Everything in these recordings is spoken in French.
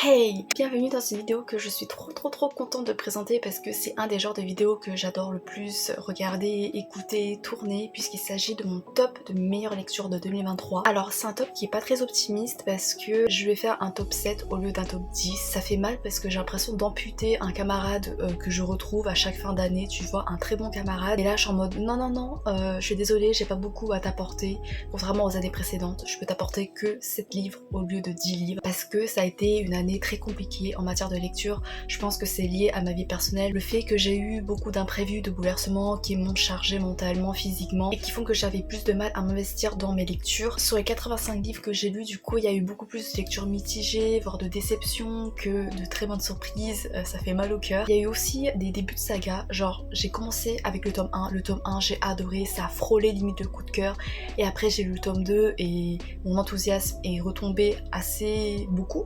Hey! Bienvenue dans une vidéo que je suis trop contente de présenter parce que c'est un des genres de vidéos que j'adore le plus regarder, écouter, tourner puisqu'il s'agit de mon top de meilleures lectures de 2023. Alors c'est un top qui est pas très optimiste parce que je vais faire un top 7 au lieu d'un top 10. Ça fait mal parce que j'ai l'impression d'amputer un camarade que je retrouve à chaque fin d'année, tu vois, un très bon camarade. Et là je suis en mode non, je suis désolée, j'ai pas beaucoup à t'apporter. Contrairement aux années précédentes, je peux t'apporter que 7 livres au lieu de 10 livres parce que ça a été une année très compliquée en matière de lecture. Je pense que c'est lié à ma vie personnelle, le fait que j'ai eu beaucoup d'imprévus, de bouleversements qui m'ont chargé mentalement, physiquement et qui font que j'avais plus de mal à m'investir dans mes lectures. Sur les 85 livres que j'ai lus, du coup il y a eu beaucoup plus de lectures mitigées, voire de déceptions que de très bonnes surprises. Ça fait mal au cœur. Il y a eu aussi des débuts de saga, genre j'ai commencé avec le tome 1 j'ai adoré, ça a frôlé limite le coup de cœur et après j'ai lu le tome 2 et mon enthousiasme est retombé assez beaucoup.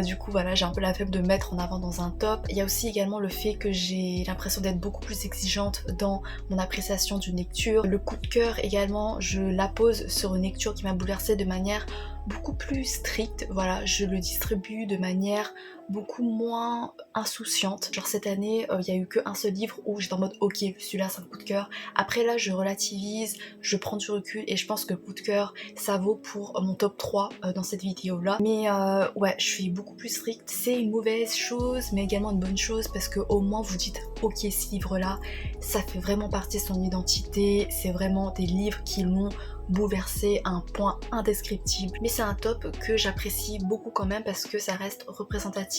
Du coup voilà, j'ai un peu la flemme de mettre en avant dans un top. Il y a aussi également le fait que j'ai l'impression d'être beaucoup plus exigeante dans mon appréciation d'une lecture. Le coup de cœur également, je la pose sur une lecture qui m'a bouleversée de manière beaucoup plus stricte. Voilà, je le distribue de manière beaucoup moins insouciante. Genre cette année, il y a eu qu'un seul livre où j'étais en mode ok, celui-là c'est un coup de cœur. Après là, je relativise, je prends du recul et je pense que coup de cœur, ça vaut pour mon top 3 dans cette vidéo là. Mais ouais, je suis beaucoup plus stricte. C'est une mauvaise chose, mais également une bonne chose parce que au moins vous dites ok, ce livre là, ça fait vraiment partie de son identité. C'est vraiment des livres qui l'ont bouleversé à un point indescriptible. Mais c'est un top que j'apprécie beaucoup quand même parce que ça reste représentatif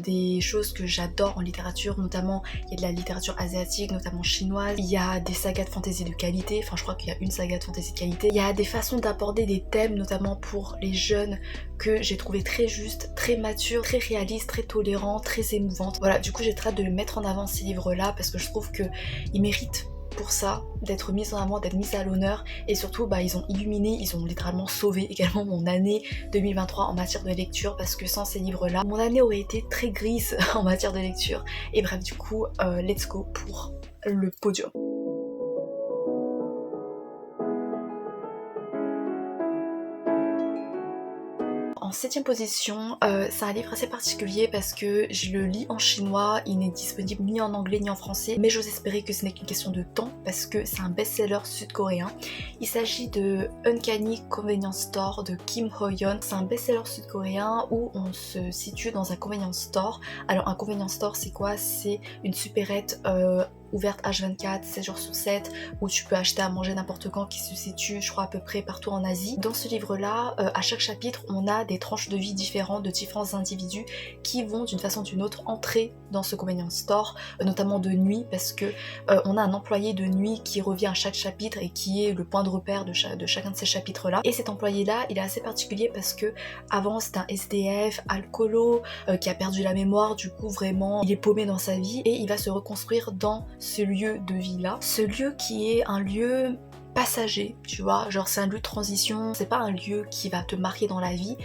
des choses que j'adore en littérature, notamment il y a de la littérature asiatique, notamment chinoise, il y a des sagas de fantasy de qualité, enfin je crois qu'il y a une saga de fantasy de qualité, il y a des façons d'aborder des thèmes, notamment pour les jeunes, que j'ai trouvé très juste, très mature, très réaliste, très tolérant, très émouvante. Voilà, du coup j'ai très hâte de mettre en avant ces livres là parce que je trouve qu'ils méritent pour ça, d'être mis en avant, d'être mis à l'honneur et surtout ils ont illuminé, ils ont littéralement sauvé également mon année 2023 en matière de lecture parce que sans ces livres là, mon année aurait été très grise en matière de lecture et bref du coup, let's go pour le podium. En 7ème position, c'est un livre assez particulier parce que je le lis en chinois, il n'est disponible ni en anglais ni en français, mais j'ose espérer que ce n'est qu'une question de temps parce que c'est un best-seller sud-coréen. Il s'agit de Uncanny Convenience Store de Kim Ho-yeon. C'est un best-seller sud-coréen où on se situe dans un convenience store. Alors un convenience store c'est quoi? C'est une supérette ouverte H24, 7 jours sur 7, où tu peux acheter à manger n'importe quand, qui se situe je crois à peu près partout en Asie. Dans ce livre là, à chaque chapitre on a des tranches de vie différentes de différents individus qui vont d'une façon ou d'une autre entrer dans ce convenience store, notamment de nuit parce que on a un employé de nuit qui revient à chaque chapitre et qui est le point de repère de chacun de ces chapitres là. Et cet employé là il est assez particulier parce que avant c'est un SDF, alcoolo, qui a perdu la mémoire, du coup vraiment il est paumé dans sa vie et il va se reconstruire dans ce lieu de vie là. Ce lieu qui est un lieu passager, tu vois, genre c'est un lieu de transition, c'est pas un lieu qui va te marquer dans la vie,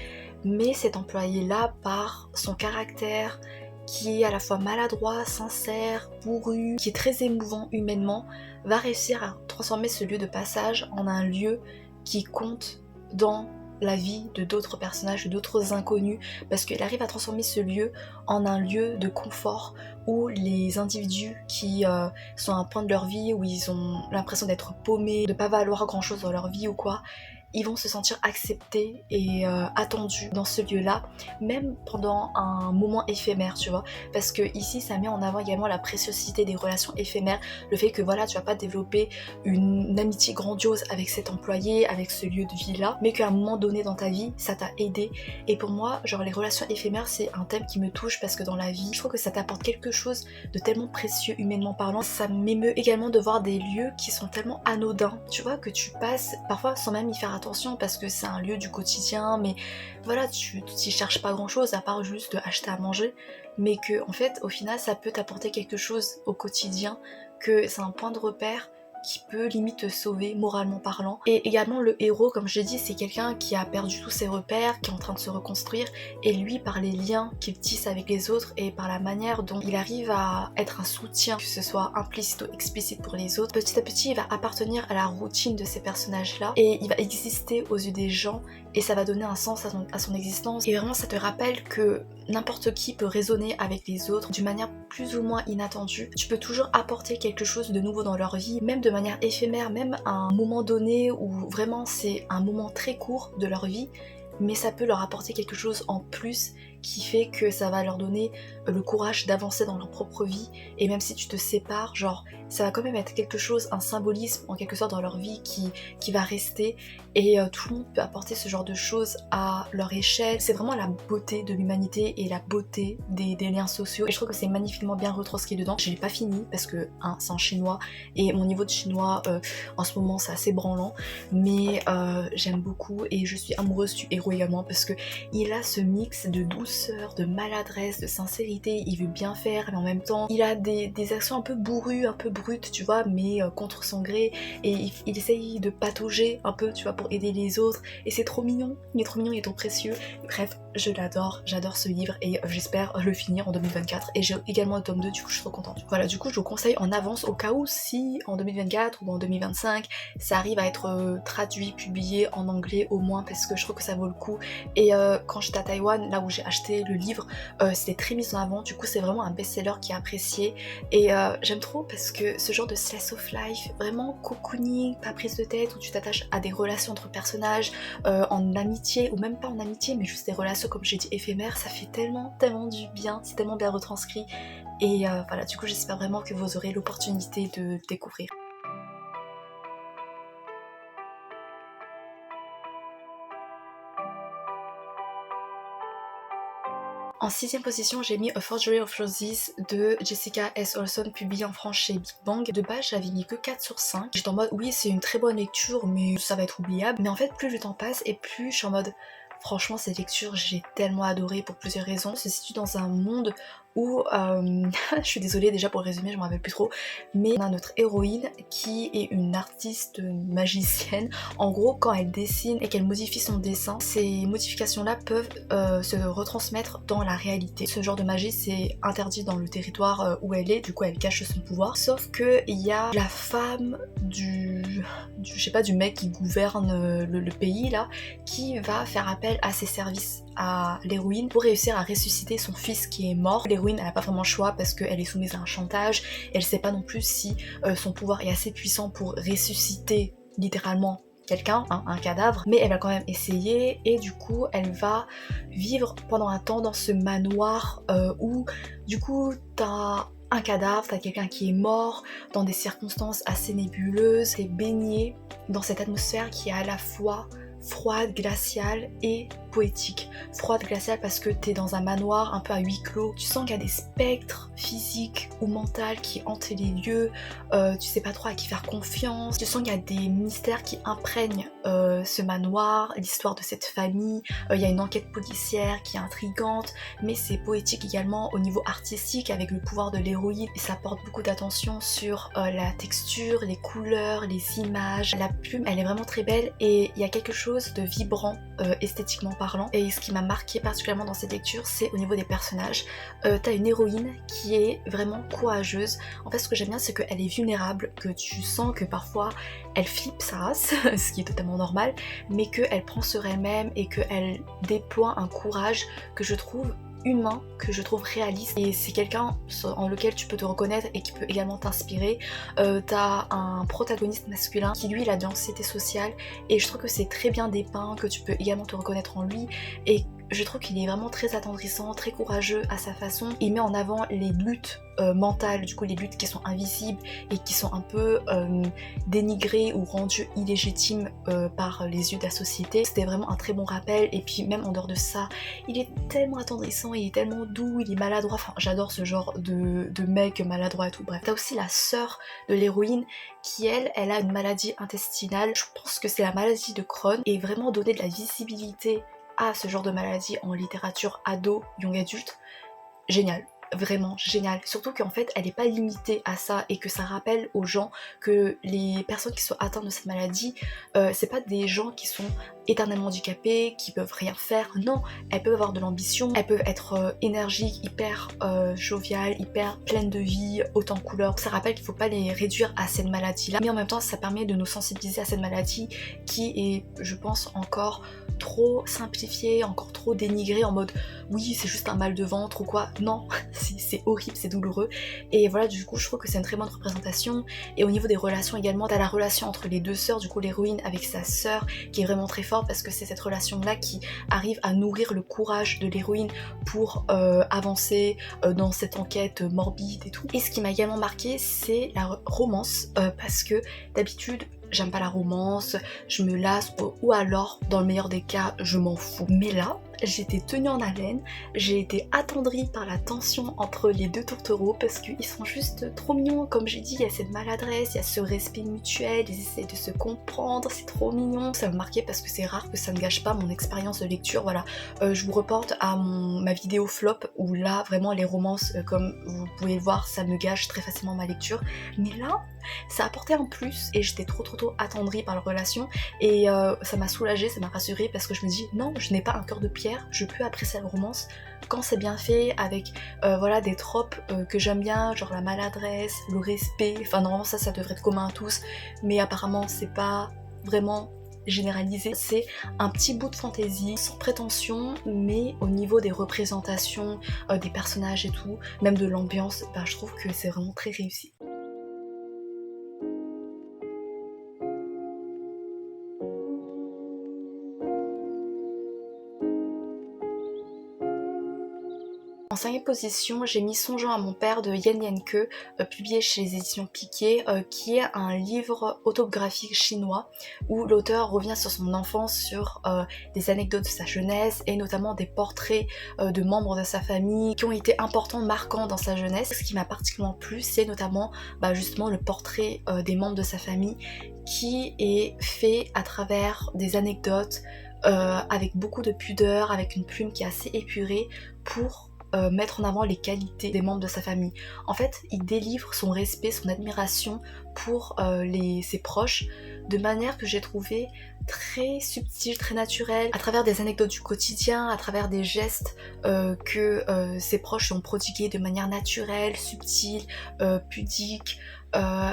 mais cet employé là, par son caractère qui est à la fois maladroit, sincère, bourru, qui est très émouvant humainement, va réussir à transformer ce lieu de passage en un lieu qui compte dans la vie de d'autres personnages, de d'autres inconnus, parce qu'il arrive à transformer ce lieu en un lieu de confort où les individus qui sont à un point de leur vie où ils ont l'impression d'être paumés, de pas valoir grand chose dans leur vie ou quoi, ils vont se sentir acceptés et attendus dans ce lieu-là, même pendant un moment éphémère, tu vois. Parce que ici, ça met en avant également la préciosité des relations éphémères, le fait que voilà, tu vas pas développer une amitié grandiose avec cet employé, avec ce lieu de vie-là, mais qu'à un moment donné dans ta vie, ça t'a aidé. Et pour moi, genre les relations éphémères, c'est un thème qui me touche parce que dans la vie, je trouve que ça t'apporte quelque chose de tellement précieux humainement parlant. Ça m'émeut également de voir des lieux qui sont tellement anodins, tu vois, que tu passes parfois sans même y faire attention parce que c'est un lieu du quotidien, mais voilà, tu t'y cherches pas grand chose à part juste acheter à manger, mais que en fait au final ça peut t'apporter quelque chose au quotidien, que c'est un point de repère qui peut limite te sauver moralement parlant. Et également le héros, comme je l'ai dit, c'est quelqu'un qui a perdu tous ses repères, qui est en train de se reconstruire, et lui par les liens qu'il tisse avec les autres et par la manière dont il arrive à être un soutien, que ce soit implicite ou explicite pour les autres, petit à petit il va appartenir à la routine de ces personnages là et il va exister aux yeux des gens et ça va donner un sens à son existence. Et vraiment ça te rappelle que n'importe qui peut résonner avec les autres d'une manière plus ou moins inattendue. Tu peux toujours apporter quelque chose de nouveau dans leur vie, même de manière éphémère, même à un moment donné où vraiment c'est un moment très court de leur vie, mais ça peut leur apporter quelque chose en plus qui fait que ça va leur donner le courage d'avancer dans leur propre vie. Et même si tu te sépares, genre ça va quand même être quelque chose, un symbolisme en quelque sorte dans leur vie qui va rester. Et tout le monde peut apporter ce genre de choses à leur échelle. C'est vraiment la beauté de l'humanité et la beauté des liens sociaux. Et je trouve que c'est magnifiquement bien retranscrit dedans. Je l'ai pas fini parce que c'est en chinois et mon niveau de chinois en ce moment c'est assez branlant. Mais j'aime beaucoup et je suis amoureuse du héros également parce que il a ce mix de douceur, de maladresse, de sincérité. Il veut bien faire mais en même temps il a des actions un peu bourrues, un peu brutes, tu vois, mais contre son gré. Et il essaye de patauger un peu, tu vois, pour aider les autres. Et c'est trop mignon, il est trop mignon, il est trop précieux. Bref, je l'adore, j'adore ce livre et j'espère le finir en 2024. Et j'ai également le tome 2, du coup je suis trop contente. Voilà, du coup je vous conseille en avance au cas où si en 2024 ou en 2025 ça arrive à être traduit, publié en anglais au moins, parce que je trouve que ça vaut le coup. Et quand j'étais à Taïwan, là où j'ai acheté le livre, c'était très mis en avant. Du coup c'est vraiment un best-seller qui est apprécié. Et j'aime trop parce que ce genre de slice of life, vraiment cocooning, pas prise de tête, où tu t'attaches à des relations entre personnages, en amitié, ou même pas en amitié, mais juste des relations comme j'ai dit éphémères, ça fait tellement du bien, c'est tellement bien retranscrit. Et voilà, du coup j'espère vraiment que vous aurez l'opportunité de découvrir. En 6ème position, j'ai mis A Forgery of Roses de Jessica S. Olson, publié en France chez Big Bang. De base, j'avais mis que 4 sur 5. J'étais en mode, oui, c'est une très bonne lecture, mais ça va être oubliable. Mais en fait, plus le temps passe et plus je suis en mode, franchement, cette lecture, j'ai tellement adoré pour plusieurs raisons. Se situe dans un monde où, je suis désolée déjà pour le résumé, je m'en rappelle plus trop, mais on a notre héroïne qui est une artiste magicienne. En gros, quand elle dessine et qu'elle modifie son dessin, ces modifications-là peuvent se retransmettre dans la réalité. Ce genre de magie, c'est interdit dans le territoire où elle est, du coup elle cache son pouvoir. Sauf que il y a la femme je sais pas, du mec qui gouverne le pays là, qui va faire appel à ses services à l'héroïne pour réussir à ressusciter son fils qui est mort. L'héroïne elle a pas vraiment le choix parce qu'elle est soumise à un chantage, elle sait pas non plus si son pouvoir est assez puissant pour ressusciter littéralement quelqu'un, hein, un cadavre, mais elle va quand même essayer. Et du coup elle va vivre pendant un temps dans ce manoir où du coup t'as un cadavre, t'as quelqu'un qui est mort dans des circonstances assez nébuleuses, t'es baigné dans cette atmosphère qui est à la fois froide, glaciale et poétique. Froide, glaciale parce que t'es dans un manoir un peu à huis clos, tu sens qu'il y a des spectres physiques ou mentaux qui hantent les lieux, tu sais pas trop à qui faire confiance, tu sens qu'il y a des mystères qui imprègnent ce manoir, l'histoire de cette famille, il y a une enquête policière qui est intrigante, mais c'est poétique également au niveau artistique avec le pouvoir de l'héroïne et ça porte beaucoup d'attention sur la texture, les couleurs, les images, la plume, elle est vraiment très belle et il y a quelque chose de vibrant esthétiquement parlant. Et ce qui m'a marqué particulièrement dans cette lecture, c'est au niveau des personnages. T'as une héroïne qui est vraiment courageuse. En fait, ce que j'aime bien, c'est qu'elle est vulnérable, que tu sens que parfois elle flippe sa race, ce qui est totalement normal, mais qu'elle prend sur elle-même et qu'elle déploie un courage que je trouve humain, que je trouve réaliste, et c'est quelqu'un en lequel tu peux te reconnaître et qui peut également t'inspirer. T'as un protagoniste masculin qui lui il a de l'anxiété sociale et je trouve que c'est très bien dépeint, que tu peux également te reconnaître en lui et je trouve qu'il est vraiment très attendrissant, très courageux à sa façon. Il met en avant les luttes mentales, du coup les luttes qui sont invisibles et qui sont un peu dénigrées ou rendues illégitimes par les yeux de la société. C'était vraiment un très bon rappel et puis même en dehors de ça, il est tellement attendrissant, il est tellement doux, il est maladroit, enfin j'adore ce genre de mec maladroit et tout, bref. T'as aussi la sœur de l'héroïne qui elle a une maladie intestinale, je pense que c'est la maladie de Crohn, et vraiment donner de la visibilité à ce genre de maladie en littérature ado, young adulte, génial. Vraiment génial, surtout qu'en fait elle n'est pas limitée à ça et que ça rappelle aux gens que les personnes qui sont atteintes de cette maladie c'est pas des gens qui sont éternellement handicapées, qui peuvent rien faire. Non, elles peuvent avoir de l'ambition, elles peuvent être énergiques, hyper joviales, hyper pleines de vie, hautes en couleurs. Ça rappelle qu'il ne faut pas les réduire à cette maladie-là, mais en même temps ça permet de nous sensibiliser à cette maladie qui est, je pense, encore trop simplifiée, encore trop dénigrée en mode oui c'est juste un mal de ventre ou quoi. Non, c'est horrible, c'est douloureux. Et voilà, du coup je trouve que c'est une très bonne représentation. Et au niveau des relations également, t'as la relation entre les deux sœurs, du coup l'héroïne avec sa sœur qui est vraiment très forte parce que c'est cette relation là qui arrive à nourrir le courage de l'héroïne pour avancer dans cette enquête morbide et tout. Et ce qui m'a également marqué, c'est la romance parce que d'habitude j'aime pas la romance, je me lasse ou alors dans le meilleur des cas je m'en fous. Mais là j'ai été tenue en haleine, j'ai été attendrie par la tension entre les deux tourtereaux parce qu'ils sont juste trop mignons. Comme j'ai dit, il y a cette maladresse, il y a ce respect mutuel, ils essaient de se comprendre, c'est trop mignon. Ça me marquait parce que c'est rare que ça ne gâche pas mon expérience de lecture. Voilà, je vous reporte à ma vidéo flop où là vraiment les romances comme vous pouvez le voir ça me gâche très facilement ma lecture. Mais là ça apportait un plus et j'étais trop attendrie par leur relation et ça m'a soulagée, ça m'a rassurée parce que je me dis non, je n'ai pas un cœur de pierre, je peux apprécier la romance quand c'est bien fait avec voilà des tropes que j'aime bien, genre la maladresse, le respect, enfin normalement ça devrait être commun à tous mais apparemment c'est pas vraiment généralisé. C'est un petit bout de fantaisie sans prétention mais au niveau des représentations des personnages et tout, même de l'ambiance, bah, je trouve que c'est vraiment très réussi. En cinquième position, j'ai mis Songeant à mon père de Yen Yen Ke, publié chez les éditions Piquet, qui est un livre autobiographique chinois où l'auteur revient sur son enfance, sur des anecdotes de sa jeunesse et notamment des portraits de membres de sa famille qui ont été importants, marquants dans sa jeunesse. Ce qui m'a particulièrement plu, c'est notamment justement le portrait des membres de sa famille qui est fait à travers des anecdotes avec beaucoup de pudeur, avec une plume qui est assez épurée pour mettre en avant les qualités des membres de sa famille. En fait, il délivre son respect, son admiration pour ses proches de manière que j'ai trouvé très subtile, très naturelle, à travers des anecdotes du quotidien, à travers des gestes que ses proches lui ont prodigués de manière naturelle, subtile, pudique,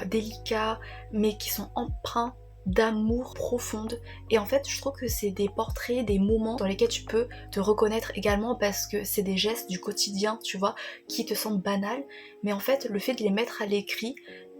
délicat, mais qui sont empreints d'amour profonde. Et en fait je trouve que c'est des portraits, des moments dans lesquels tu peux te reconnaître également parce que c'est des gestes du quotidien, tu vois, qui te semblent banals, mais en fait le fait de les mettre à l'écrit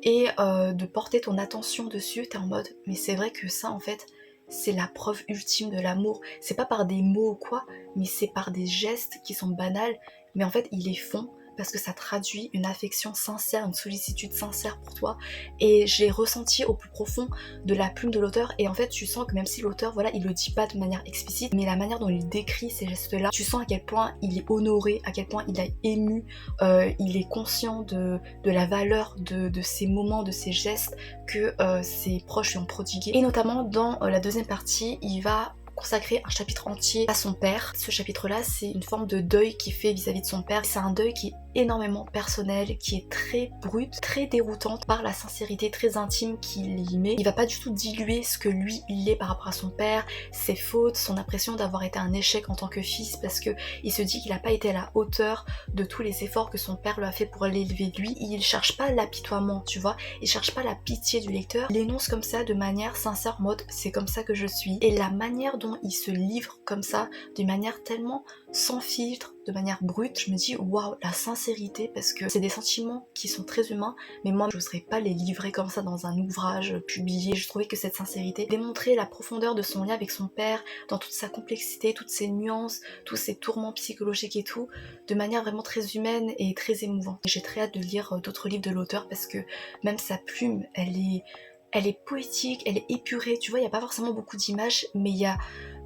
et de porter ton attention dessus, t'es en mode mais c'est vrai que ça en fait c'est la preuve ultime de l'amour. C'est pas par des mots ou quoi, mais c'est par des gestes qui sont banals, mais en fait ils les font parce que ça traduit une affection sincère, une sollicitude sincère pour toi. Et j'ai ressenti au plus profond de la plume de l'auteur. Et en fait, tu sens que même si l'auteur, voilà, il le dit pas de manière explicite, mais la manière dont il décrit ces gestes-là, tu sens à quel point il est honoré, à quel point il a ému, il est conscient de la valeur de ces moments, de ces gestes que ses proches lui ont prodigués. Et notamment dans la deuxième partie, il va consacrer un chapitre entier à son père. Ce chapitre-là, c'est une forme de deuil qu'il fait vis-à-vis de son père. C'est un deuil qui est énormément personnel, qui est très brute, très déroutante par la sincérité très intime qu'il y met. Il va pas du tout diluer ce que lui, il est par rapport à son père, ses fautes, son impression d'avoir été un échec en tant que fils parce que il se dit qu'il n'a pas été à la hauteur de tous les efforts que son père lui a fait pour l'élever. Lui, il cherche pas l'apitoiement, tu vois, il cherche pas la pitié du lecteur, il énonce comme ça de manière sincère, en mode c'est comme ça que je suis. Et la manière dont il se livre comme ça, d'une manière tellement sans filtre, de manière brute, je me dis waouh, la sincérité, parce que c'est des sentiments qui sont très humains, mais moi je n'oserais pas les livrer comme ça dans un ouvrage publié. Je trouvais que cette sincérité démontrait la profondeur de son lien avec son père, dans toute sa complexité, toutes ses nuances, tous ses tourments psychologiques et tout, de manière vraiment très humaine et très émouvante. J'ai très hâte de lire d'autres livres de l'auteur parce que même sa plume, elle est poétique, elle est épurée, tu vois, il n'y a pas forcément beaucoup d'images, mais il y a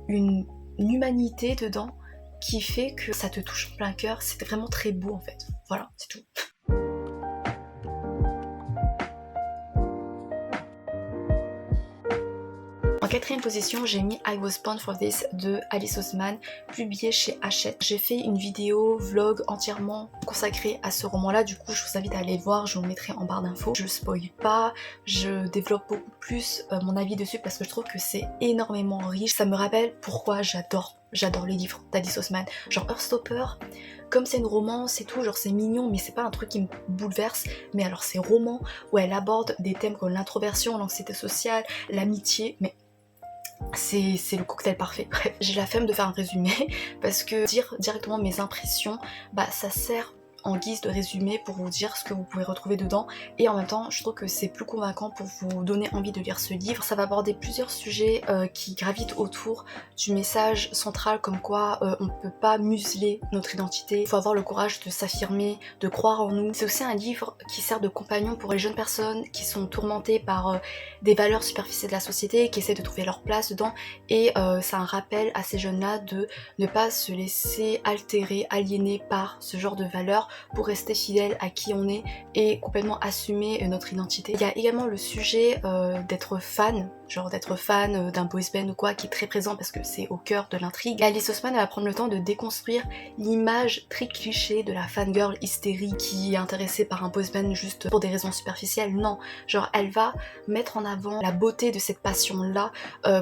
une humanité dedans qui fait que ça te touche en plein cœur. C'était vraiment très beau en fait. Voilà, c'est tout. En quatrième position, j'ai mis I Was Born For This de Alice Oseman, publié chez Hachette. J'ai fait une vidéo vlog entièrement consacrée à ce roman-là, du coup je vous invite à aller le voir, je vous le mettrai en barre d'infos. Je spoil pas, je développe beaucoup plus mon avis dessus parce que je trouve que c'est énormément riche. Ça me rappelle pourquoi j'adore les livres d'Alice Oseman. Genre Heartstopper, comme c'est une romance et tout, genre c'est mignon mais c'est pas un truc qui me bouleverse. Mais alors ces romans où elle aborde des thèmes comme l'introversion, l'anxiété sociale, l'amitié, mais c'est le cocktail parfait. Bref, j'ai la flemme de faire un résumé parce que dire directement mes impressions, bah ça sert en guise de résumé pour vous dire ce que vous pouvez retrouver dedans, et en même temps je trouve que c'est plus convaincant pour vous donner envie de lire ce livre. Ça va aborder plusieurs sujets qui gravitent autour du message central comme quoi on ne peut pas museler notre identité, il faut avoir le courage de s'affirmer, de croire en nous. C'est aussi un livre qui sert de compagnon pour les jeunes personnes qui sont tourmentées par des valeurs superficielles de la société, qui essaient de trouver leur place dedans, et c'est un rappel à ces jeunes là de ne pas se laisser altérer, aliéner par ce genre de valeurs, pour rester fidèle à qui on est et complètement assumer notre identité. Il y a également le sujet d'être fan, genre d'être fan d'un boys band ou quoi, qui est très présent parce que c'est au cœur de l'intrigue. Et Alice Oseman va prendre le temps de déconstruire l'image très cliché de la fangirl hystérique qui est intéressée par un boys band juste pour des raisons superficielles. Non, genre elle va mettre en avant la beauté de cette passion-là,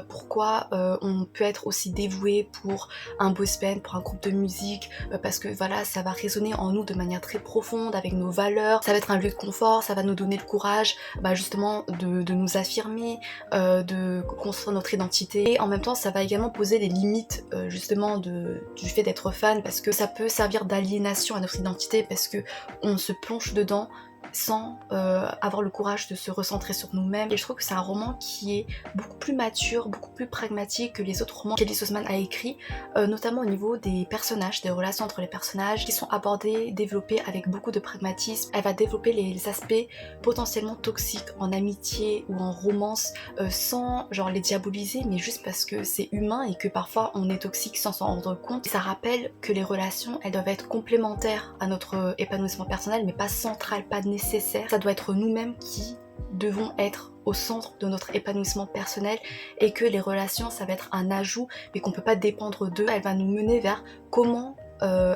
pourquoi on peut être aussi dévoué pour un boys band, pour un groupe de musique, parce que voilà, ça va résonner en nous de manière très profonde avec nos valeurs, ça va être un lieu de confort, ça va nous donner le courage justement de nous affirmer, de construire notre identité, et en même temps ça va également poser les limites justement du fait d'être fan, parce que ça peut servir d'aliénation à notre identité parce que on se plonge dedans sans avoir le courage de se recentrer sur nous-mêmes. Et je trouve que c'est un roman qui est beaucoup plus mature, beaucoup plus pragmatique que les autres romans qu'Alice Oseman a écrits, notamment au niveau des personnages, des relations entre les personnages qui sont abordés, développés avec beaucoup de pragmatisme. Elle va développer les aspects potentiellement toxiques en amitié ou en romance sans genre les diaboliser, mais juste parce que c'est humain et que parfois on est toxique sans s'en rendre compte. Et ça rappelle que les relations, elles doivent être complémentaires à notre épanouissement personnel, mais pas centrales, pas nécessaires. Ça doit être nous-mêmes qui devons être au centre de notre épanouissement personnel, et que les relations ça va être un ajout mais qu'on peut pas dépendre d'eux. Elle va nous mener vers comment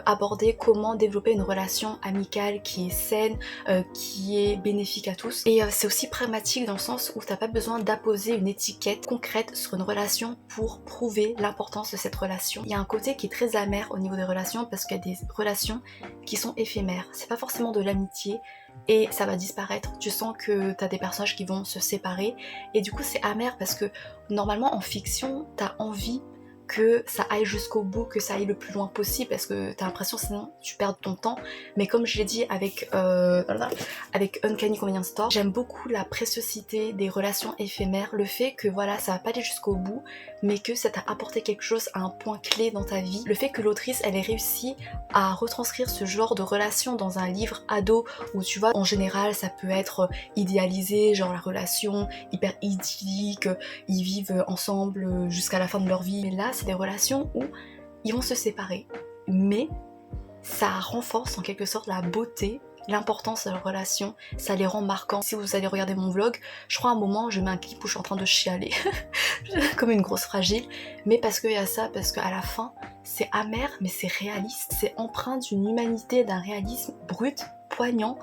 aborder, comment développer une relation amicale qui est saine, qui est bénéfique à tous. Et c'est aussi pragmatique dans le sens où t'as pas besoin d'apposer une étiquette concrète sur une relation pour prouver l'importance de cette relation. Il y a un côté qui est très amer au niveau des relations parce qu'il y a des relations qui sont éphémères. C'est pas forcément de l'amitié et ça va disparaître. Tu sens que t'as des personnages qui vont se séparer et du coup c'est amer parce que normalement en fiction t'as envie que ça aille jusqu'au bout, que ça aille le plus loin possible parce que t'as l'impression sinon tu perds ton temps. Mais comme je l'ai dit avec Uncanny Convenience Store, j'aime beaucoup la préciosité des relations éphémères, le fait que voilà ça va pas aller jusqu'au bout mais que ça t'a apporté quelque chose à un point clé dans ta vie, le fait que l'autrice elle ait réussi à retranscrire ce genre de relation dans un livre ado où tu vois en général ça peut être idéalisé, genre la relation hyper idyllique, ils vivent ensemble jusqu'à la fin de leur vie, mais là c'est des relations où ils vont se séparer mais ça renforce en quelque sorte la beauté, l'importance de leur relation, ça les rend marquants. Si vous allez regarder mon vlog, je crois à un moment je mets un clip où je suis en train de chialer comme une grosse fragile, mais parce qu'il y a ça, parce qu'à la fin c'est amer mais c'est réaliste, c'est empreint d'une humanité, d'un réalisme brut, poignant,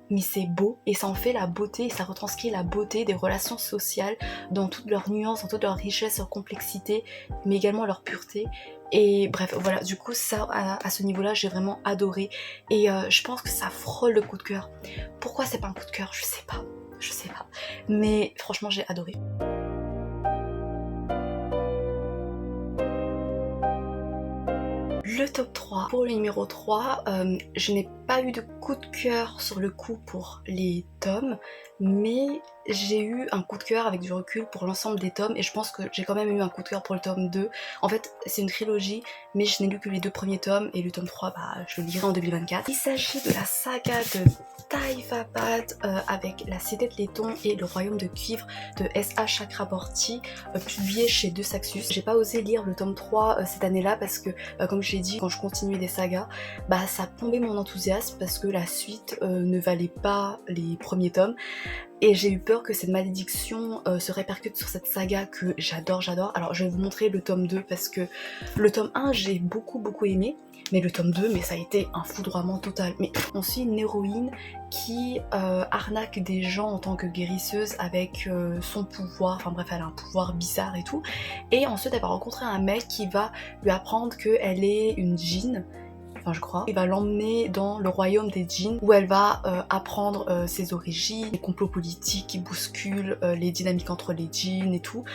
mais c'est beau et ça en fait la beauté et ça retranscrit la beauté des relations sociales dans toutes leurs nuances, dans toute leur richesse, leur complexité, mais également leur pureté. Et bref, voilà, du coup ça à ce niveau-là j'ai vraiment adoré et je pense que ça frôle le coup de cœur. Pourquoi c'est pas un coup de cœur, je sais pas, mais franchement j'ai adoré. Le top 3. Pour le numéro 3, je n'ai pas eu de coup de cœur sur le coup pour les tomes, mais j'ai eu un coup de cœur avec du recul pour l'ensemble des tomes et je pense que j'ai quand même eu un coup de cœur pour le tome 2. En fait c'est une trilogie mais je n'ai lu que les 2 premiers tomes et le tome 3 je le lirai en 2024. Il s'agit de la saga de Taïfabad avec la Cité de Laiton et le Royaume de Cuivre de S.A. Chakraborty, publié chez De Saxus. J'ai pas osé lire le tome 3 cette année là parce que comme je l'ai dit, quand je continuais des sagas, ça plombait mon enthousiasme parce que la suite ne valait pas les premiers tomes. et j'ai eu peur que cette malédiction se répercute sur cette saga que j'adore. Alors je vais vous montrer le tome 2 parce que le tome 1 j'ai beaucoup aimé, mais le tome 2, mais ça a été un foudroiement total. Mais on suit une héroïne qui arnaque des gens en tant que guérisseuse avec son pouvoir, enfin bref, elle a un pouvoir bizarre et tout, et ensuite elle va rencontrer un mec qui va lui apprendre qu'elle est une djinn, enfin je crois. Il va l'emmener dans le royaume des djinns où elle va apprendre ses origines, les complots politiques qui bousculent les dynamiques entre les djinns et tout.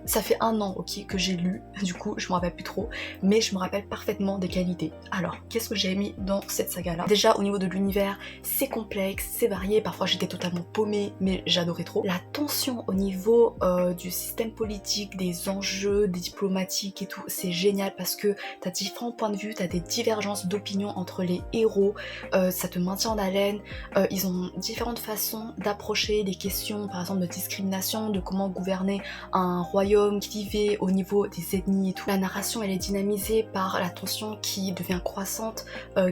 Ça fait 1 an, ok, que j'ai lu, du coup je me rappelle plus trop, mais je me rappelle parfaitement des qualités. Alors, qu'est-ce que j'ai aimé dans cette saga-là? Déjà, au niveau de l'univers, c'est complexe, c'est varié, parfois j'étais totalement paumée, mais j'adorais trop. La tension au niveau du système politique, des enjeux, des diplomatiques et tout, c'est génial parce que t'as différents points de vue, t'as des divergences d'opinion entre les héros, ça te maintient en haleine, ils ont différentes façons d'approcher des questions, par exemple de discrimination, de comment gouverner un royaume qui vivait au niveau des ethnies et tout. La narration elle est dynamisée par la tension qui devient croissante,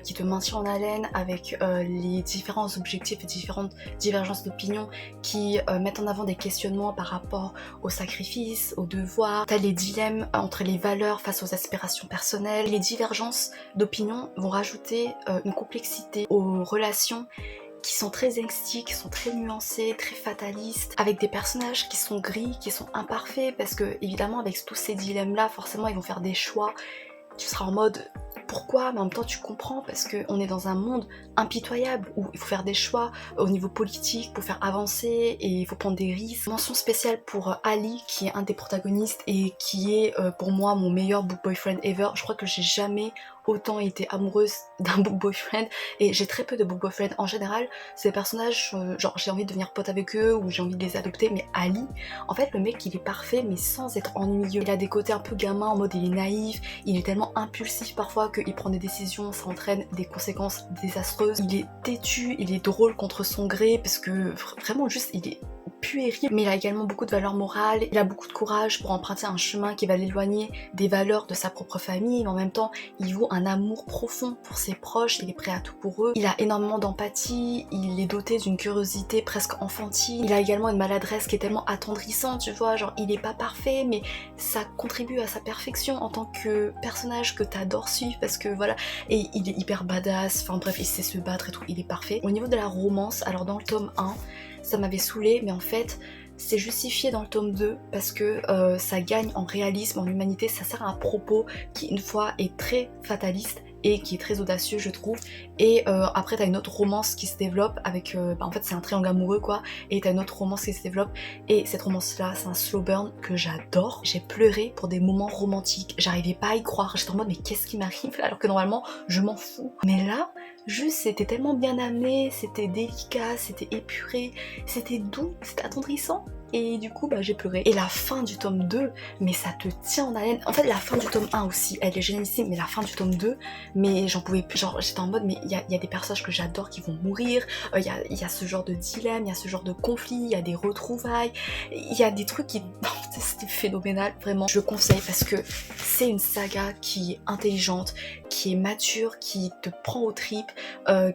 qui te maintient en haleine avec les différents objectifs et différentes divergences d'opinion qui mettent en avant des questionnements par rapport au sacrifice, au devoir. T'as les dilemmes entre les valeurs face aux aspirations personnelles. Les divergences d'opinion vont rajouter une complexité aux relations qui sont très angsty, qui sont très nuancés, très fatalistes, avec des personnages qui sont gris, qui sont imparfaits, parce que évidemment avec tous ces dilemmes là, forcément ils vont faire des choix, tu seras en mode pourquoi, mais en même temps tu comprends parce qu'on est dans un monde impitoyable où il faut faire des choix au niveau politique pour faire avancer et il faut prendre des risques. Mention spéciale pour Ali qui est un des protagonistes et qui est pour moi mon meilleur book boyfriend ever. Je crois que j'ai jamais autant été amoureuse d'un book boyfriend et j'ai très peu de book boyfriend en général. Ces personnages, genre j'ai envie de devenir pote avec eux ou j'ai envie de les adopter, mais Ali, en fait le mec il est parfait mais sans être ennuyeux. Il a des côtés un peu gamin en mode il est naïf, il est tellement impulsif parfois qu'il prend des décisions, ça entraîne des conséquences désastreuses. Il est têtu, il est drôle contre son gré parce que vraiment juste il est puéril, mais il a également beaucoup de valeurs morales, il a beaucoup de courage pour emprunter un chemin qui va l'éloigner des valeurs de sa propre famille, mais en même temps il vaut un amour profond pour ses proches, il est prêt à tout pour eux, il a énormément d'empathie, il est doté d'une curiosité presque enfantine, il a également une maladresse qui est tellement attendrissante, tu vois, genre il est pas parfait mais ça contribue à sa perfection en tant que personnage que t'adores suivre parce que voilà, et il est hyper badass, enfin bref il sait se battre et tout, il est parfait. Au niveau de la romance, alors dans le tome 1 ça m'avait saoulé, mais en fait c'est justifié dans le tome 2 parce que ça gagne en réalisme, en humanité, ça sert à un propos qui une fois est très fataliste et qui est très audacieux je trouve, et après t'as une autre romance qui se développe avec, en fait c'est un triangle amoureux quoi, et t'as une autre romance qui se développe, et cette romance là c'est un slow burn que j'adore. J'ai pleuré pour des moments romantiques, j'arrivais pas à y croire, j'étais en mode mais qu'est-ce qui m'arrive alors que normalement je m'en fous, mais là juste c'était tellement bien amené, c'était délicat, c'était épuré, c'était doux, c'était attendrissant. Et du coup bah j'ai pleuré. Et la fin du tome 2, mais ça te tient en haleine. En fait la fin du tome 1 aussi, elle est génialissime, mais la fin du tome 2, mais j'en pouvais plus, genre j'étais en mode mais il y a des personnages que j'adore qui vont mourir, il y a ce genre de dilemme, il y a ce genre de conflit, il y a des retrouvailles, il y a des trucs qui... c'était phénoménal, vraiment. Je le conseille parce que c'est une saga qui est intelligente, qui est mature, qui te prend aux tripes,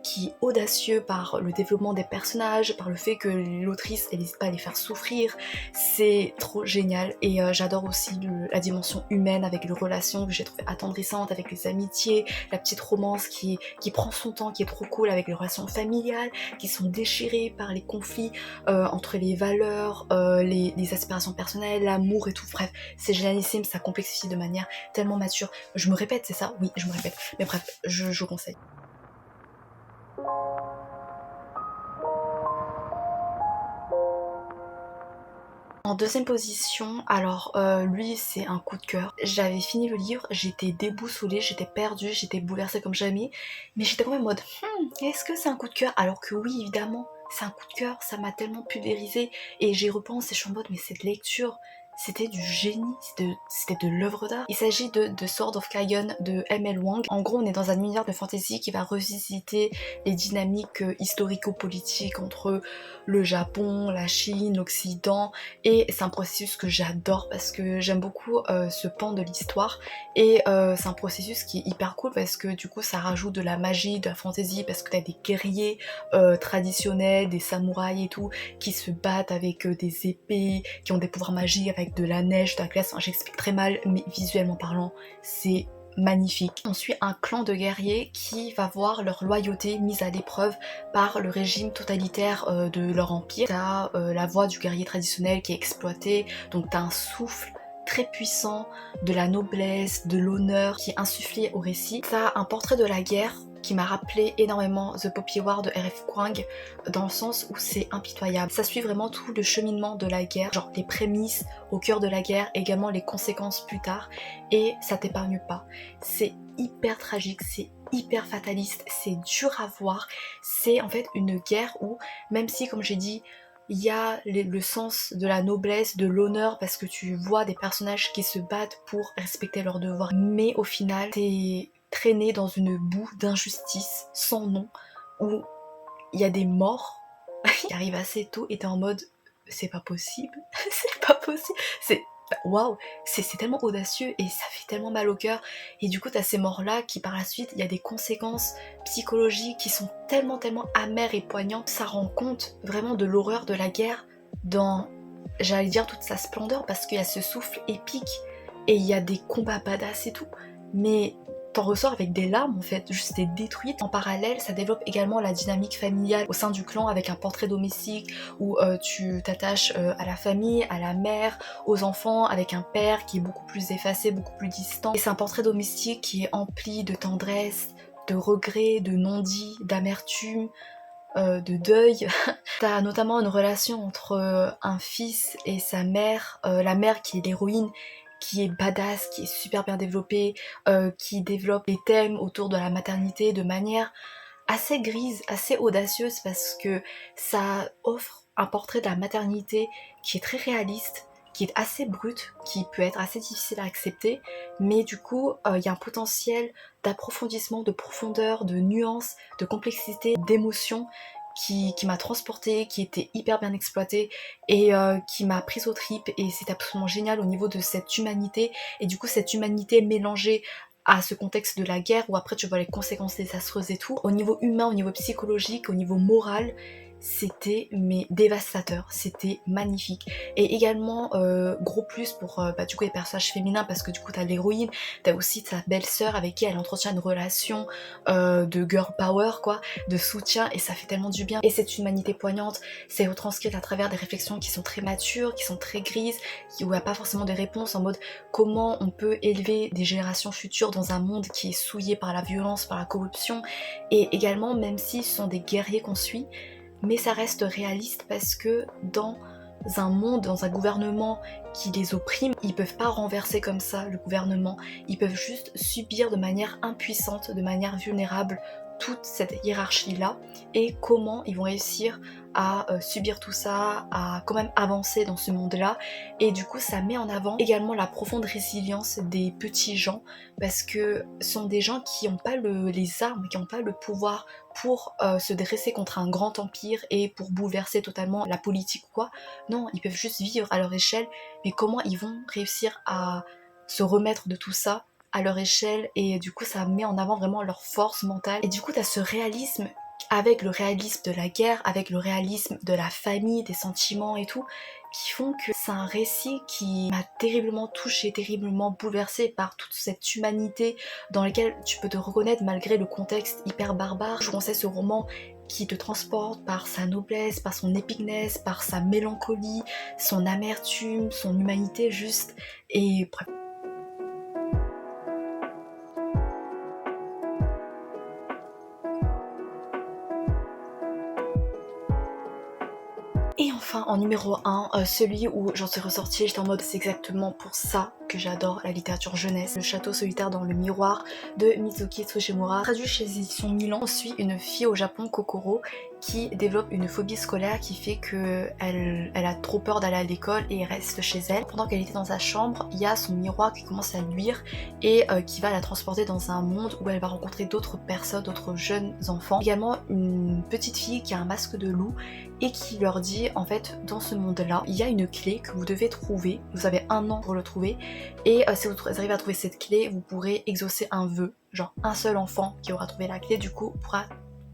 qui est audacieux par le développement des personnages, par le fait que l'autrice elle n'hésite pas à les faire souffrir. C'est trop génial et j'adore aussi la dimension humaine avec les relations que j'ai trouvé attendrissantes, avec les amitiés, la petite romance qui prend son temps, qui est trop cool, avec les relations familiales qui sont déchirées par les conflits entre les valeurs, les aspirations personnelles, l'amour et tout. Bref, c'est génialissime, ça complexifie de manière tellement mature. Je me répète, c'est ça? Oui, je me répète. Mais bref, je conseille. En deuxième position, alors lui c'est un coup de cœur. J'avais fini le livre, j'étais déboussolée, j'étais perdue, j'étais bouleversée comme jamais, mais j'étais quand même en mode est-ce que c'est un coup de cœur? Alors que oui évidemment c'est un coup de cœur, ça m'a tellement pulvérisée et j'y repense et je suis en mode mais cette lecture c'était du génie, c'était de l'œuvre d'art. Il s'agit de Sword of Kagon de M.L. Wang. En gros, on est dans un univers de fantasy qui va revisiter les dynamiques historico-politiques entre le Japon, la Chine, l'Occident, et c'est un processus que j'adore parce que j'aime beaucoup ce pan de l'histoire, et c'est un processus qui est hyper cool parce que du coup ça rajoute de la magie, de la fantasy, parce que t'as des guerriers traditionnels, des samouraïs et tout, qui se battent avec des épées, qui ont des pouvoirs magiques avec de la neige, de la glace. Enfin, j'explique très mal, mais visuellement parlant, c'est magnifique. On suit un clan de guerriers qui va voir leur loyauté mise à l'épreuve par le régime totalitaire de leur empire. T'as la voix du guerrier traditionnel qui est exploitée, donc t'as un souffle très puissant de la noblesse, de l'honneur qui est insufflé au récit. T'as un portrait de la guerre qui m'a rappelé énormément The Poppy War de R.F. Kuang, dans le sens où c'est impitoyable. Ça suit vraiment tout le cheminement de la guerre, genre les prémices au cœur de la guerre, également les conséquences plus tard, et ça t'épargne pas. C'est hyper tragique, c'est hyper fataliste, c'est dur à voir. C'est en fait une guerre où, même si, comme j'ai dit, il y a le sens de la noblesse, de l'honneur, parce que tu vois des personnages qui se battent pour respecter leurs devoirs, mais au final, t'es traîné dans une boue d'injustice sans nom, où il y a des morts qui arrivent assez tôt et t'es en mode c'est pas possible, c'est pas possible, c'est waouh, c'est tellement audacieux et ça fait tellement mal au cœur. Et du coup t'as ces morts là qui par la suite, il y a des conséquences psychologiques qui sont tellement amères et poignantes. Ça rend compte vraiment de l'horreur de la guerre dans, j'allais dire, toute sa splendeur, parce qu'il y a ce souffle épique et il y a des combats badass et tout, mais t'en ressors avec des larmes en fait, juste t'es détruite. En parallèle, ça développe également la dynamique familiale au sein du clan, avec un portrait domestique où tu t'attaches à la famille, à la mère, aux enfants, avec un père qui est beaucoup plus effacé, beaucoup plus distant. Et c'est un portrait domestique qui est empli de tendresse, de regrets, de non-dits, d'amertume, de deuil. T'as notamment une relation entre un fils et sa mère, la mère qui est l'héroïne, qui est badass, qui est super bien développée, qui développe les thèmes autour de la maternité de manière assez grise, assez audacieuse, parce que ça offre un portrait de la maternité qui est très réaliste, qui est assez brut, qui peut être assez difficile à accepter, mais du coup il y a un potentiel d'approfondissement, de profondeur, de nuances, de complexité, d'émotion qui m'a transportée, qui était hyper bien exploitée et qui m'a prise aux tripes, et c'est absolument génial au niveau de cette humanité, et du coup cette humanité mélangée à ce contexte de la guerre où après tu vois les conséquences désastreuses et tout. Au niveau humain, au niveau psychologique, au niveau moral, c'était mais dévastateur, c'était magnifique. Et également gros plus pour du coup les personnages féminins, parce que du coup t'as l'héroïne, t'as aussi sa belle-sœur avec qui elle entretient une relation de girl power quoi, de soutien, et ça fait tellement du bien. Et cette humanité poignante, c'est retranscrit à travers des réflexions qui sont très matures, qui sont très grises, où il n'y a pas forcément de réponses, en mode comment on peut élever des générations futures dans un monde qui est souillé par la violence, par la corruption. Et également, même si ce sont des guerriers qu'on suit, mais ça reste réaliste, parce que dans un monde, dans un gouvernement qui les opprime, ils peuvent pas renverser comme ça le gouvernement, ils peuvent juste subir de manière impuissante, de manière vulnérable toute cette hiérarchie là, et comment ils vont réussir à subir tout ça, à quand même avancer dans ce monde là. Et du coup ça met en avant également la profonde résilience des petits gens, parce que ce sont des gens qui n'ont pas les armes, qui n'ont pas le pouvoir pour se dresser contre un grand empire et pour bouleverser totalement la politique ou quoi. Non, ils peuvent juste vivre à leur échelle, mais comment ils vont réussir à se remettre de tout ça à leur échelle, et du coup ça met en avant vraiment leur force mentale. Et du coup t'as ce réalisme, avec le réalisme de la guerre, avec le réalisme de la famille, des sentiments et tout, qui font que c'est un récit qui m'a terriblement touchée, terriblement bouleversée par toute cette humanité dans laquelle tu peux te reconnaître malgré le contexte hyper barbare. Je conseille ce roman qui te transporte par sa noblesse, par son épicness, par sa mélancolie, son amertume, son humanité juste, et bref. Et enfin en numéro 1, celui où j'en suis ressortie, j'étais en mode c'est exactement pour ça que j'adore, la littérature jeunesse. Le château solitaire dans le miroir de Mizuki Tsushimura. Traduit chez les éditions Milan. On suit une fille au Japon, Kokoro, qui développe une phobie scolaire qui fait qu'elle a trop peur d'aller à l'école et reste chez elle. Pendant qu'elle était dans sa chambre, il y a son miroir qui commence à luire et qui va la transporter dans un monde où elle va rencontrer d'autres personnes, d'autres jeunes enfants. Également une petite fille qui a un masque de loup et qui leur dit en fait dans ce monde-là, il y a une clé que vous devez trouver. Vous avez 1 an pour le trouver et si vous arrivez à trouver cette clé, vous pourrez exaucer un vœu. Genre un seul enfant qui aura trouvé la clé du coup pourra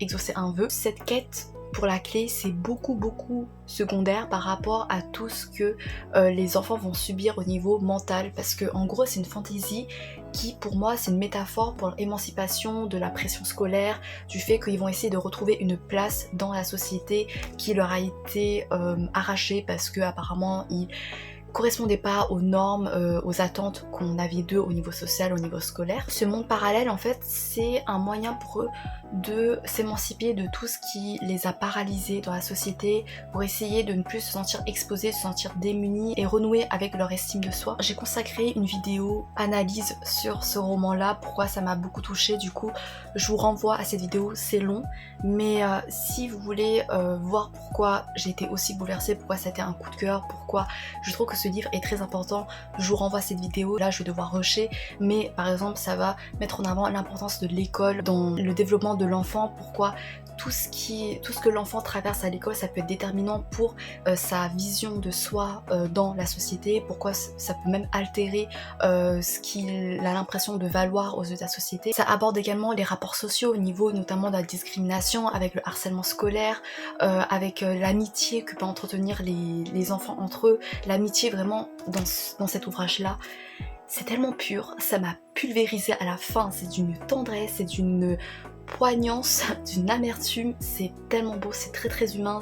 exaucer un vœu. Cette quête pour la clé, c'est beaucoup secondaire par rapport à tout ce que les enfants vont subir au niveau mental, parce que en gros c'est une fantaisie qui pour moi c'est une métaphore pour l'émancipation de la pression scolaire, du fait qu'ils vont essayer de retrouver une place dans la société qui leur a été arrachée parce que apparemment ils correspondaient pas aux normes, aux attentes qu'on avait d'eux au niveau social, au niveau scolaire. Ce monde parallèle en fait c'est un moyen pour eux de s'émanciper de tout ce qui les a paralysés dans la société, pour essayer de ne plus se sentir exposés, se sentir démunis et renouer avec leur estime de soi. J'ai consacré une vidéo analyse sur ce roman là, pourquoi ça m'a beaucoup touchée, du coup je vous renvoie à cette vidéo, c'est long mais si vous voulez voir pourquoi j'ai été aussi bouleversée, pourquoi ça a été un coup de cœur, pourquoi je trouve que ce livre est très important, je vous renvoie à cette vidéo. Là je vais devoir rusher, mais par exemple ça va mettre en avant l'importance de l'école dans le développement de l'enfant, pourquoi tout ce que l'enfant traverse à l'école ça peut être déterminant pour sa vision de soi dans la société, pourquoi ça peut même altérer ce qu'il a l'impression de valoir aux yeux de la société. Ça aborde également les rapports sociaux au niveau notamment de la discrimination, avec le harcèlement scolaire, avec l'amitié que peuvent entretenir les enfants entre eux, l'amitié vraiment dans cet ouvrage là. C'est tellement pur, ça m'a pulvérisé à la fin, c'est d'une tendresse, c'est d'une poignance, d'une amertume, c'est tellement beau, c'est très humain,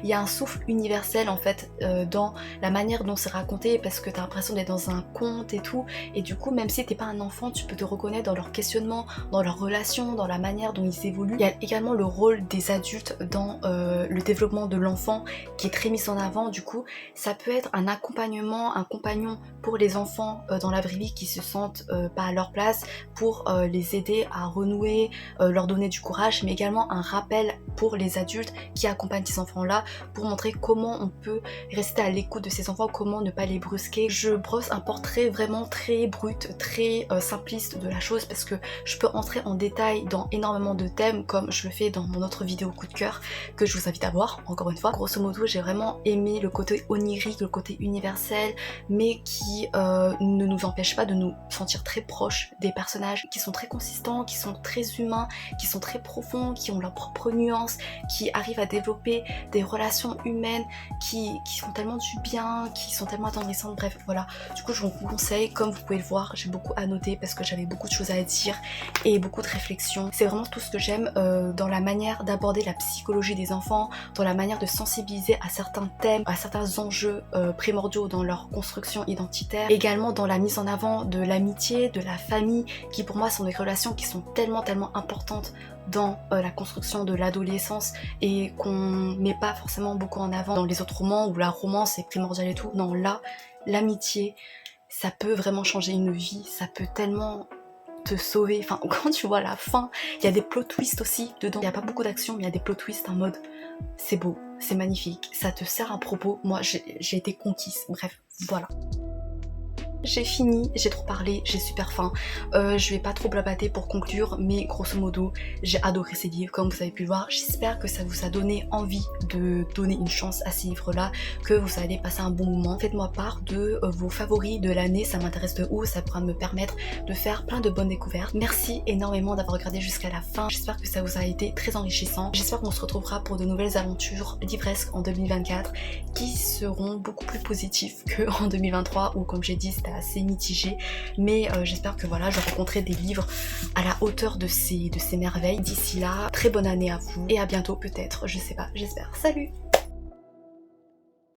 il y a un souffle universel en fait dans la manière dont c'est raconté, parce que t'as l'impression d'être dans un conte et tout, et du coup même si t'es pas un enfant, tu peux te reconnaître dans leurs questionnements, dans leurs relations, dans la manière dont ils évoluent. Il y a également le rôle des adultes dans le développement de l'enfant qui est très mis en avant, du coup ça peut être un accompagnement, un compagnon pour les enfants dans la vraie vie qui se sentent pas à leur place, pour les aider à renouer, leur donner du courage, mais également un rappel pour les adultes qui accompagnent ces enfants-là, pour montrer comment on peut rester à l'écoute de ces enfants, comment ne pas les brusquer. Je brosse un portrait vraiment très brut, très simpliste de la chose, parce que je peux entrer en détail dans énormément de thèmes, comme je le fais dans mon autre vidéo coup de cœur, que je vous invite à voir, encore une fois. Grosso modo, j'ai vraiment aimé le côté onirique, le côté universel, mais qui ne nous empêche pas de nous sentir très proches des personnages, qui sont très consistants, qui sont très humains, qui sont très profonds, qui ont leurs propres nuances, qui arrivent à développer des relations humaines qui font tellement du bien, qui sont tellement attendrissantes, bref voilà. Du coup je vous conseille, comme vous pouvez le voir, j'ai beaucoup à noter parce que j'avais beaucoup de choses à dire et beaucoup de réflexions. C'est vraiment tout ce que j'aime dans la manière d'aborder la psychologie des enfants, dans la manière de sensibiliser à certains thèmes, à certains enjeux primordiaux dans leur construction identitaire, également dans la mise en avant de l'amitié, de la famille, qui pour moi sont des relations qui sont tellement importantes dans la construction de l'adolescence et qu'on met pas forcément beaucoup en avant dans les autres romans où la romance est primordiale et tout. Non, là, l'amitié, ça peut vraiment changer une vie, ça peut tellement te sauver. Enfin, quand tu vois la fin, il y a des plot twists aussi dedans. Il n'y a pas beaucoup d'action, mais il y a des plot twists en mode c'est beau, c'est magnifique, ça te sert un propos. Moi, j'ai été conquise. Bref, voilà. J'ai fini, j'ai trop parlé, j'ai super faim. Je vais pas trop blabater pour conclure, mais grosso modo, j'ai adoré ces livres, comme vous avez pu le voir. J'espère que ça vous a donné envie de donner une chance à ces livres-là, que vous allez passer un bon moment. Faites-moi part de vos favoris de l'année, ça m'intéresse de ouf, ça pourra me permettre de faire plein de bonnes découvertes. Merci énormément d'avoir regardé jusqu'à la fin, j'espère que ça vous a été très enrichissant. J'espère qu'on se retrouvera pour de nouvelles aventures livresques en 2024 qui seront beaucoup plus positives qu'en 2023 où, comme j'ai dit, c'était assez mitigé, mais j'espère que voilà, je rencontrerai des livres à la hauteur de ces merveilles. D'ici là, très bonne année à vous et à bientôt peut-être, je sais pas, j'espère. Salut!